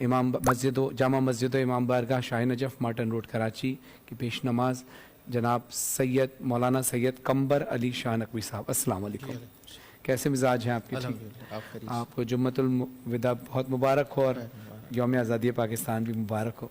امام مسجد و جامع مسجد و امام بارگاہ شاہ نجف مارٹن روڈ کراچی کی پیش نماز جناب سید مولانا سید قمبر علی شاہ نقوی صاحب. السلام علیکم. کیسے مزاج ہیں آپ کے؟ آپ کو جمعۃ الوداع بہت مبارک ہو اور یوم آزادی پاکستان بھی مبارک ہو.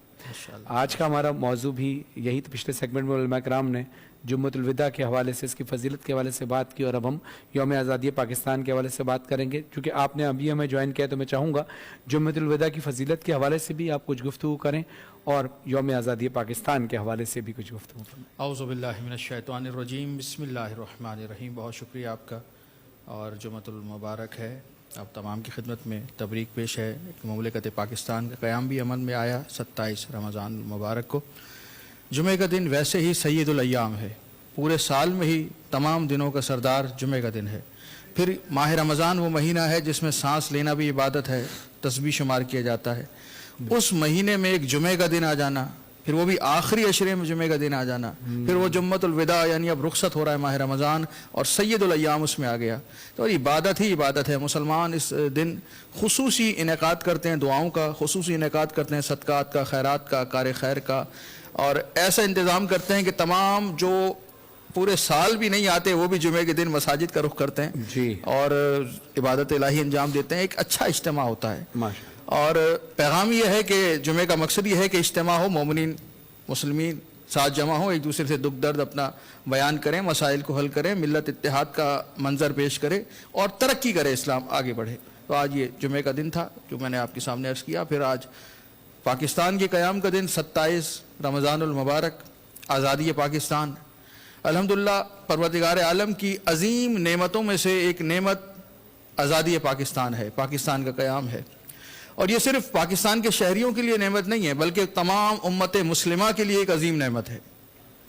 آج کا ہمارا موضوع بھی یہی تھا. پچھلے سیگمنٹ میں علماء کرام نے جمعۃ الوداع کے حوالے سے، اس کی فضیلت کے حوالے سے بات کی، اور اب ہم یوم آزادی پاکستان کے حوالے سے بات کریں گے. چونکہ آپ نے ابھی ہمیں جوائن کیا تو میں چاہوں گا جمعۃ الوداع کی فضیلت کے حوالے سے بھی آپ کچھ گفتگو کریں اور یوم آزادی پاکستان کے حوالے سے بھی کچھ گفتگو کریں. اعوذ باللہ من الشیطان الرجیم. بسم اللہ الرحمن الرحیم. بہت شکریہ آپ کا، اور جمعۃ المبارک ہے. آپ تمام کی خدمت میں تبریک پیش ہے. مملکت پاکستان کا قیام بھی عمل میں آیا 27 رمضان المبارک کو. جمعہ کا دن ویسے ہی سید الایام ہے، پورے سال میں ہی تمام دنوں کا سردار جمعہ کا دن ہے. پھر ماہ رمضان وہ مہینہ ہے جس میں سانس لینا بھی عبادت ہے، تسبیح شمار کیا جاتا ہے. اس مہینے میں ایک جمعہ کا دن آ جانا، پھر وہ بھی آخری عشرے میں جمعہ کا دن آ جانا، پھر وہ جمعۃ الوداع یعنی اب رخصت ہو رہا ہے ماہ رمضان، اور سید الایام اس میں آ گیا. تو عبادت ہی عبادت ہے. مسلمان اس دن خصوصی انعقاد کرتے ہیں، دعاؤں کا خصوصی انعقاد کرتے ہیں، صدقات کا، خیرات کا، کار خیر کا، اور ایسا انتظام کرتے ہیں کہ تمام جو پورے سال بھی نہیں آتے وہ بھی جمعے کے دن مساجد کا رخ کرتے ہیں جی، اور عبادت الہی انجام دیتے ہیں. ایک اچھا اجتماع ہوتا ہے. ماشاء اور پیغام یہ ہے کہ جمعے کا مقصد یہ ہے کہ اجتماع ہو، مومنین مسلمین ساتھ جمع ہو، ایک دوسرے سے دکھ درد اپنا بیان کریں، مسائل کو حل کریں، ملت اتحاد کا منظر پیش کرے اور ترقی کرے، اسلام آگے بڑھے. تو آج یہ جمعے کا دن تھا جو میں نے آپ کے سامنے عرض کیا. پھر آج پاکستان کے قیام کا دن 27 رمضان المبارک، آزادی پاکستان. الحمدللہ پروردگار عالم کی عظیم نعمتوں میں سے ایک نعمت آزادی پاکستان ہے، پاکستان کا قیام ہے. اور یہ صرف پاکستان کے شہریوں کے لیے نعمت نہیں ہے بلکہ تمام امت مسلمہ کے لیے ایک عظیم نعمت ہے.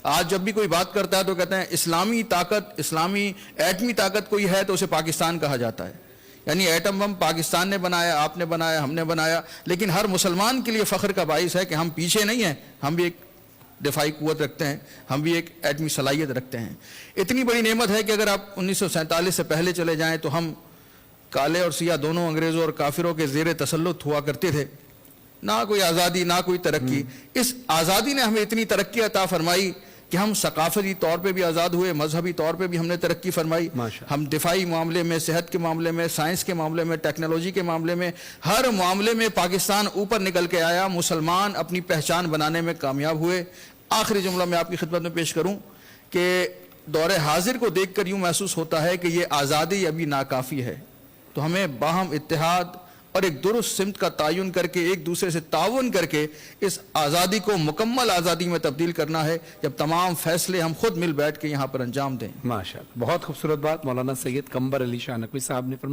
آج جب بھی کوئی بات کرتا ہے تو کہتے ہیں اسلامی طاقت، اسلامی ایٹمی طاقت کوئی ہے تو اسے پاکستان کہا جاتا ہے. یعنی ایٹم بم پاکستان نے بنایا، آپ نے بنایا، ہم نے بنایا. لیکن ہر مسلمان کے لیے فخر کا باعث ہے کہ ہم پیچھے نہیں ہیں، ہم بھی ایک دفاعی قوت رکھتے ہیں، ہم بھی ایک ایٹمی صلاحیت رکھتے ہیں. اتنی بڑی نعمت ہے کہ اگر آپ 1947 سے پہلے چلے جائیں تو ہم کالے اور سیاہ دونوں انگریزوں اور کافروں کے زیر تسلط ہوا کرتے تھے. نہ کوئی آزادی، نہ کوئی ترقی. اس آزادی نے ہمیں اتنی ترقی عطا فرمائی کہ ہم ثقافتی طور پہ بھی آزاد ہوئے، مذہبی طور پہ بھی ہم نے ترقی فرمائی. ہم دفاعی معاملے میں، صحت کے معاملے میں، سائنس کے معاملے میں، ٹیکنالوجی کے معاملے میں، ہر معاملے میں پاکستان اوپر نکل کے آیا. مسلمان اپنی پہچان بنانے میں کامیاب ہوئے. آخری جملہ میں آپ کی خدمت میں پیش کروں کہ دور حاضر کو دیکھ کر یوں محسوس ہوتا ہے کہ یہ آزادی ابھی ناکافی ہے. تو ہمیں باہم اتحاد اور ایک درست سمت کا تعین کر کے، ایک دوسرے سے تعاون کر کے اس آزادی کو مکمل آزادی میں تبدیل کرنا ہے، جب تمام فیصلے ہم خود مل بیٹھ کے یہاں پر انجام دیں. ماشاءاللہ. بہت خوبصورت بات مولانا سید قمبر علی شاہ نقوی صاحب نے فرمایا.